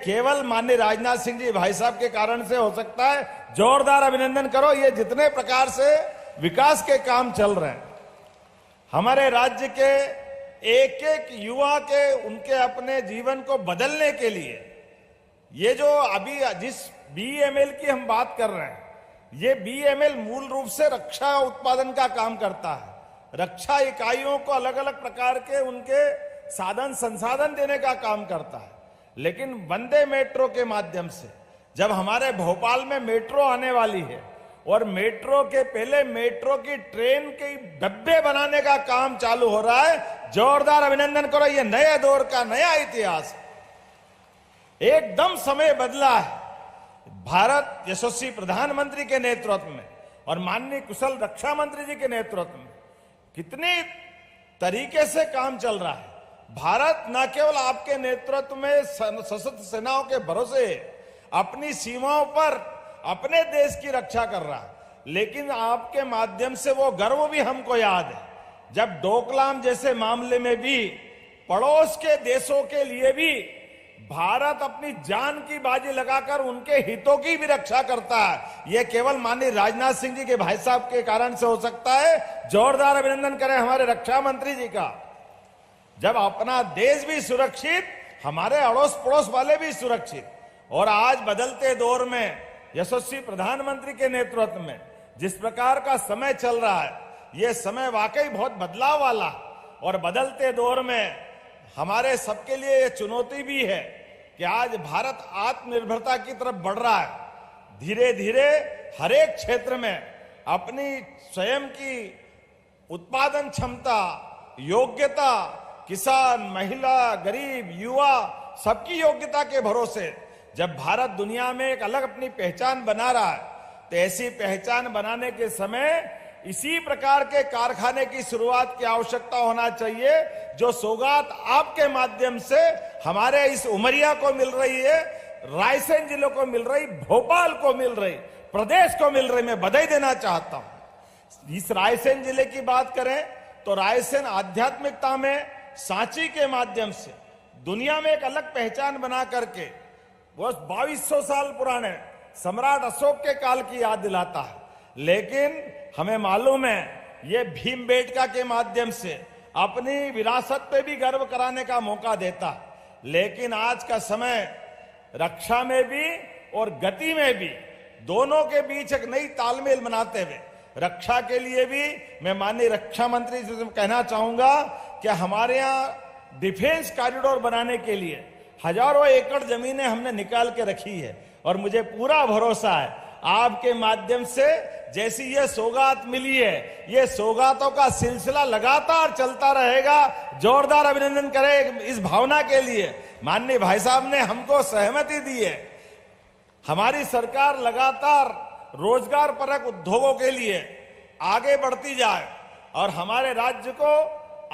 केवल माननीय राजनाथ सिंह जी भाई साहब के कारण से हो सकता है। जोरदार अभिनंदन करो। ये जितने प्रकार से विकास के काम चल रहे हैं हमारे राज्य के एक एक युवा के उनके अपने जीवन को बदलने के लिए, ये जो अभी जिस बीईएमएल की हम बात कर रहे हैं, ये बीईएमएल मूल रूप से रक्षा उत्पादन का काम करता है। रक्षा इकाइयों को अलग अलग प्रकार के उनके साधन संसाधन देने का काम करता है। लेकिन वंदे मेट्रो के माध्यम से जब हमारे भोपाल में मेट्रो आने वाली है और मेट्रो के पहले मेट्रो की ट्रेन के डब्बे बनाने का काम चालू हो रहा है, जोरदार अभिनंदन करो। ये नए दौर का नया इतिहास, एकदम समय बदला है। भारत यशस्वी प्रधानमंत्री के नेतृत्व में और माननीय कुशल रक्षा मंत्री जी के नेतृत्व में कितने तरीके से काम चल रहा है। भारत न केवल आपके नेतृत्व में सशस्त्र सेनाओं के भरोसे अपनी सीमाओं पर अपने देश की रक्षा कर रहा है, लेकिन आपके माध्यम से वो गर्व भी हमको याद है जब डोकलाम जैसे मामले में भी पड़ोस के देशों के लिए भी भारत अपनी जान की बाजी लगाकर उनके हितों की भी रक्षा करता है। यह केवल माननीय राजनाथ सिंह जी के भाई साहब के कारण से हो सकता है। जोरदार अभिनंदन करें हमारे रक्षा मंत्री जी का। जब अपना देश भी सुरक्षित, हमारे अड़ोस पड़ोस वाले भी सुरक्षित, और आज बदलते दौर में यशस्वी प्रधानमंत्री के नेतृत्व में जिस प्रकार का समय चल रहा है, यह समय वाकई बहुत बदलाव वाला, और बदलते दौर में हमारे सबके लिए यह चुनौती भी है कि आज भारत आत्मनिर्भरता की तरफ बढ़ रहा है। धीरे धीरे हर एक क्षेत्र में अपनी स्वयं की उत्पादन क्षमता, योग्यता, किसान, महिला, गरीब, युवा, सबकी योग्यता के भरोसे जब भारत दुनिया में एक अलग अपनी पहचान बना रहा है, तो ऐसी पहचान बनाने के समय इसी प्रकार के कारखाने की शुरुआत की आवश्यकता होना चाहिए, जो सौगात आपके माध्यम से हमारे इस उमरिया को मिल रही है, रायसेन जिलों को मिल रही, भोपाल को मिल रही, प्रदेश को मिल रही। मैं बधाई देना चाहता हूं। इस रायसेन जिले की बात करें तो रायसेन आध्यात्मिकता में सांची के माध्यम से दुनिया में एक अलग पहचान बना करके वो 2200 साल पुराने सम्राट अशोक के काल की याद दिलाता है। लेकिन हमें मालूम है ये भीमबेटका के माध्यम से अपनी विरासत पे भी गर्व कराने का मौका देता है। लेकिन आज का समय रक्षा में भी और गति में भी, दोनों के बीच एक नई तालमेल बनाते हुए रक्षा के लिए भी मैं माननीय रक्षा मंत्री से कहना चाहूंगा कि हमारे यहाँ डिफेंस कॉरिडोर बनाने के लिए हजारों एकड़ जमीनें हमने निकाल के रखी है, और मुझे पूरा भरोसा है आपके माध्यम से जैसी ये सौगात मिली है, ये सौगातों का सिलसिला लगातार चलता रहेगा। जोरदार अभिनंदन करें इस भावना के लिए। माननीय भाई साहब ने हमको सहमति दी है। हमारी सरकार लगातार रोजगार परक उद्योगों के लिए आगे बढ़ती जाए और हमारे राज्य को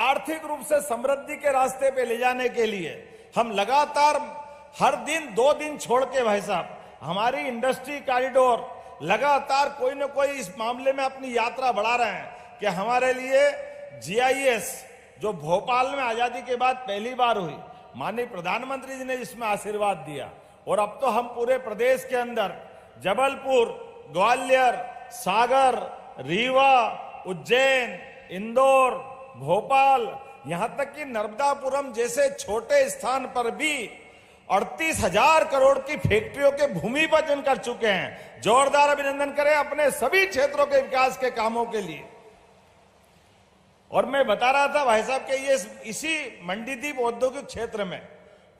आर्थिक रूप से समृद्धि के रास्ते पे ले जाने के लिए हम लगातार हर दिन 2 दिन छोड़ के भाई साहब हमारी इंडस्ट्री कॉरिडोर लगातार कोई न कोई इस मामले में अपनी यात्रा बढ़ा रहे हैं कि हमारे लिए जीआईएस जो भोपाल में आजादी के बाद पहली बार हुई, माननीय प्रधानमंत्री जी ने इसमें आशीर्वाद दिया, और अब तो हम पूरे प्रदेश के अंदर जबलपुर, ग्वालियर, सागर, रीवा, उज्जैन, इंदौर, भोपाल, यहां तक कि नर्मदापुरम जैसे छोटे स्थान पर भी 38,000 करोड़ की फैक्ट्रियों के भूमि पूजन कर चुके हैं। जोरदार अभिनंदन करें अपने सभी क्षेत्रों के विकास के कामों के लिए। और मैं बता रहा था भाई साहब के ये इसी मंडीदीप औद्योगिक क्षेत्र में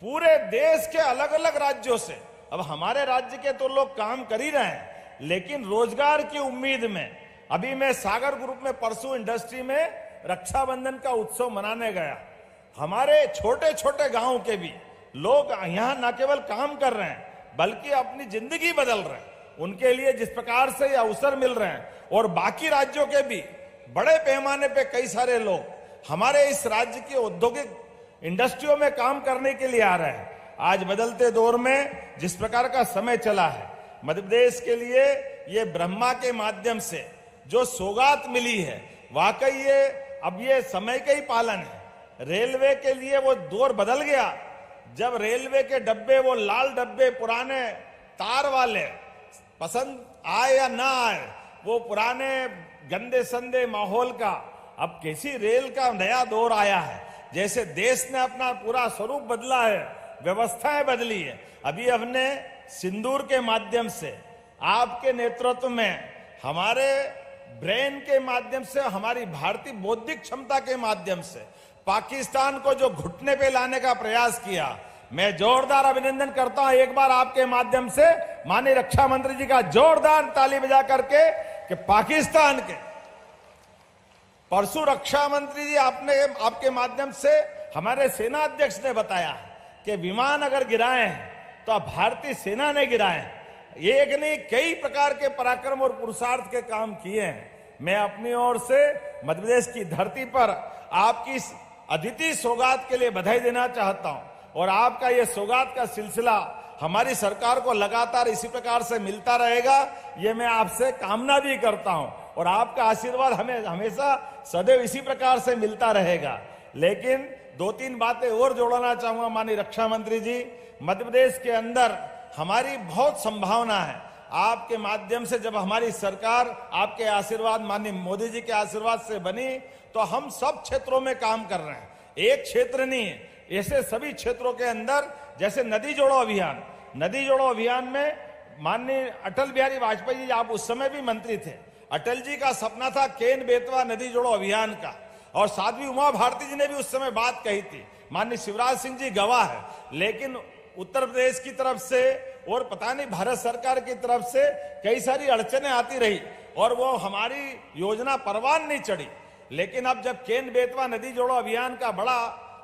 पूरे देश के अलग अलग राज्यों से, अब हमारे राज्य के तो लोग काम कर ही रहे हैं, लेकिन रोजगार की उम्मीद में अभी मैं सागर ग्रुप में परसों इंडस्ट्री में रक्षाबंधन का उत्सव मनाने गया। हमारे छोटे छोटे गांव के भी लोग यहां न केवल काम कर रहे हैं बल्कि अपनी जिंदगी बदल रहे हैं। उनके लिए जिस प्रकार से ये अवसर मिल रहे हैं, और बाकी राज्यों के भी बड़े पैमाने पे कई सारे लोग हमारे इस राज्य की औद्योगिक इंडस्ट्रियों में काम करने के लिए आ रहे हैं। आज बदलते दौर में जिस प्रकार का समय चला है, मध्य प्रदेश के लिए ये ब्रह्मा के माध्यम से जो सौगात मिली है, वाकई ये अब ये समय का ही पालन है। रेलवे के लिए वो दौर बदल गया जब रेलवे के डब्बे, वो लाल डब्बे पुराने तार वाले, पसंद आए या ना आए, वो पुराने गंदे संदे माहौल का, अब कैसी रेल का नया दौर आया है, जैसे देश ने अपना पूरा स्वरूप बदला है, व्यवस्थाएं बदली है। अभी हमने सिंदूर के माध्यम से, आपके नेतृत्व में, हमारे ब्रेन के माध्यम से, हमारी भारतीय बौद्धिक क्षमता के माध्यम से पाकिस्तान को जो घुटने पे लाने का प्रयास किया, मैं जोरदार अभिनंदन करता हूं एक बार आपके माध्यम से माननीय रक्षा मंत्री जी का, जोरदार ताली बजा करके, कि पाकिस्तान के परसों रक्षा मंत्री जी आपके माध्यम से हमारे सेना अध्यक्ष ने बताया कि विमान अगर गिराए हैं तो भारतीय सेना ने गिराए हैं। एक नहीं, कई प्रकार के पराक्रम और पुरुषार्थ के काम किए हैं। मैं अपनी ओर से मध्य प्रदेश की धरती पर आपकी अद्वितीय सौगात के लिए बधाई देना चाहता हूं, और आपका यह सौगात का सिलसिला हमारी सरकार को लगातार इसी प्रकार से मिलता रहेगा, ये मैं आपसे कामना भी करता हूं, और आपका आशीर्वाद हमें हमेशा सदैव इसी प्रकार से मिलता रहेगा। लेकिन 2-3 बातें और जोड़ना चाहूंगा माननीय रक्षा मंत्री जी। मध्य प्रदेश के अंदर हमारी बहुत संभावना है, आपके माध्यम से जब हमारी सरकार आपके आशीर्वाद, माननीय मोदी जी के आशीर्वाद से बनी, तो हम सब क्षेत्रों में काम कर रहे हैं, एक क्षेत्र नहीं है, ऐसे सभी क्षेत्रों के अंदर, जैसे नदी जोड़ो अभियान, नदी जोड़ो अभियान में माननीय अटल बिहारी वाजपेयी जी, आप उस समय भी मंत्री थे, अटल जी का सपना था केन बेतवा नदी जोड़ो अभियान का, और साध्वी उमा भारती जी ने भी उस समय बात कही थी, माननीय शिवराज सिंह जी गवाह है। लेकिन उत्तर प्रदेश की तरफ से और पता नहीं भारत सरकार की तरफ से कई सारी अड़चनें आती रही, और वो हमारी योजना परवान नहीं चढ़ी। लेकिन अब जब केन बेतवा नदी जोड़ो अभियान का बड़ा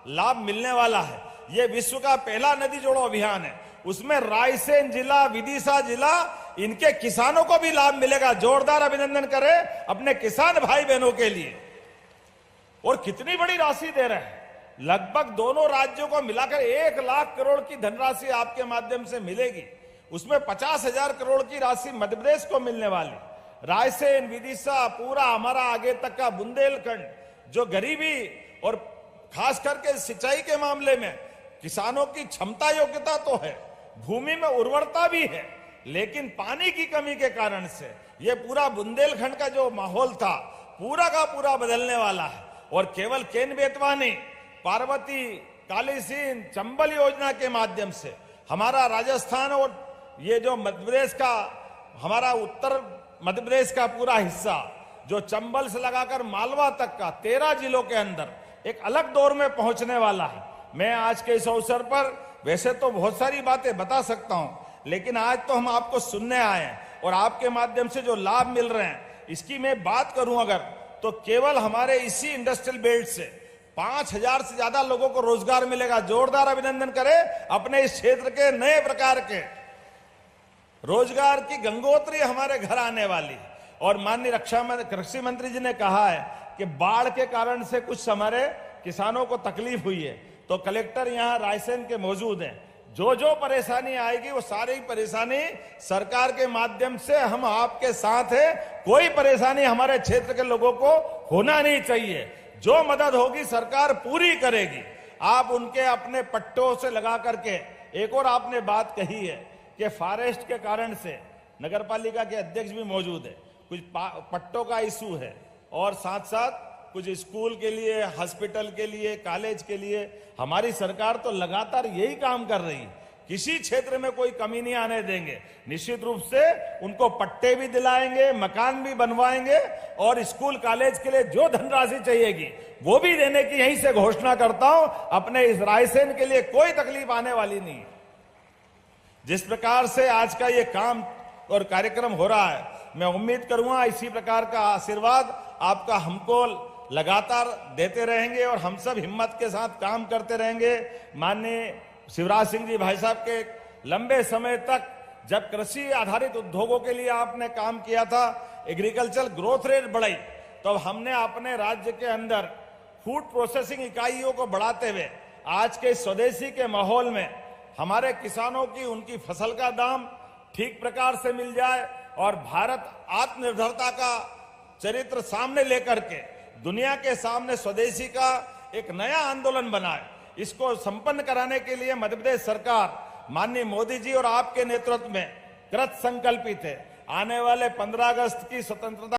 लाभ मिलने वाला है, ये विश्व का पहला नदी जोड़ो अभियान है, उसमें रायसेन जिला, विदिशा जिला, इनके किसानों को भी लाभ मिलेगा। जोरदार अभिनंदन करें अपने किसान भाई बहनों के लिए। और कितनी बड़ी राशि दे रहे हैं, लगभग दोनों राज्यों को मिलाकर 1 लाख करोड़ की धनराशि आपके माध्यम से मिलेगी। उसमें 50,000 करोड़ की राशि मध्य प्रदेश को मिलने वाली। रायसेन, विदिशा, पूरा हमारा आगे तक का बुंदेलखंड, जो गरीबी और खास करके सिंचाई के मामले में किसानों की क्षमता योग्यता तो है, भूमि में उर्वरता भी है, लेकिन पानी की कमी के कारण से यह पूरा बुंदेलखंड का जो माहौल था पूरा का पूरा बदलने वाला है। और केवल केन बेतवा नहीं, पार्वती, कालीसीन, चंबल योजना के माध्यम से हमारा राजस्थान और ये जो मध्य प्रदेश का, हमारा उत्तर मध्य प्रदेश का पूरा हिस्सा, जो चंबल से लगाकर मालवा तक का 13 जिलों के अंदर एक अलग दौर में पहुंचने वाला है। मैं आज के इस अवसर पर वैसे तो बहुत सारी बातें बता सकता हूं, लेकिन आज तो हम आपको सुनने आए हैं, और आपके माध्यम से जो लाभ मिल रहे हैं इसकी मैं बात करूं अगर, तो केवल हमारे इसी इंडस्ट्रियल बेल्ट से 5,000 से ज्यादा लोगों को रोजगार मिलेगा। जोरदार अभिनंदन करें अपने इस क्षेत्र के नए प्रकार के रोजगार की गंगोत्री हमारे घर आने वाली। और माननीय कृषि मंत्री जी ने कहा है कि बाढ़ के कारण से कुछ हमारे किसानों को तकलीफ हुई है, तो कलेक्टर यहां रायसेन के मौजूद हैं, जो जो परेशानी आएगी वो सारी परेशानी सरकार के माध्यम से हम आपके साथ हैं। कोई परेशानी हमारे क्षेत्र के लोगों को होना नहीं चाहिए, जो मदद होगी सरकार पूरी करेगी। आप उनके अपने पट्टों से लगा करके, एक और आपने बात कही है कि फॉरेस्ट के कारण से, नगर पालिका के अध्यक्ष भी मौजूद है, कुछ पट्टों का इशू है, और साथ साथ कुछ स्कूल के लिए, हॉस्पिटल के लिए, कॉलेज के लिए हमारी सरकार तो लगातार यही काम कर रही है। किसी क्षेत्र में कोई कमी नहीं आने देंगे। निश्चित रूप से उनको पट्टे भी दिलाएंगे, मकान भी बनवाएंगे, और स्कूल कॉलेज के लिए जो धनराशि चाहिएगी वो भी देने की यहीं से घोषणा करता हूं। अपने इस रायसेन के लिए कोई तकलीफ आने वाली नहीं। जिस प्रकार से आज का ये काम और कार्यक्रम हो रहा है, मैं उम्मीद करूंगा इसी प्रकार का आशीर्वाद आपका हमको लगातार देते रहेंगे, और हम सब हिम्मत के साथ काम करते रहेंगे। माननीय शिवराज सिंह जी भाई साहब के लंबे समय तक जब कृषि आधारित उद्योगों के लिए आपने काम किया था, एग्रीकल्चर ग्रोथ रेट बढ़ाई, तो हमने अपने राज्य के अंदर फूड प्रोसेसिंग इकाइयों को बढ़ाते हुए आज के स्वदेशी के माहौल में हमारे किसानों की, उनकी फसल का दाम ठीक प्रकार से मिल जाए, और भारत आत्मनिर्भरता का चरित्र सामने लेकर के दुनिया के सामने स्वदेशी का एक नया आंदोलन बनाए। इसको संपन्न कराने के लिए मध्य प्रदेश सरकार माननीय मोदी जी और आपके नेतृत्व में कृत संकल्पित है। आने वाले 15 अगस्त की स्वतंत्रता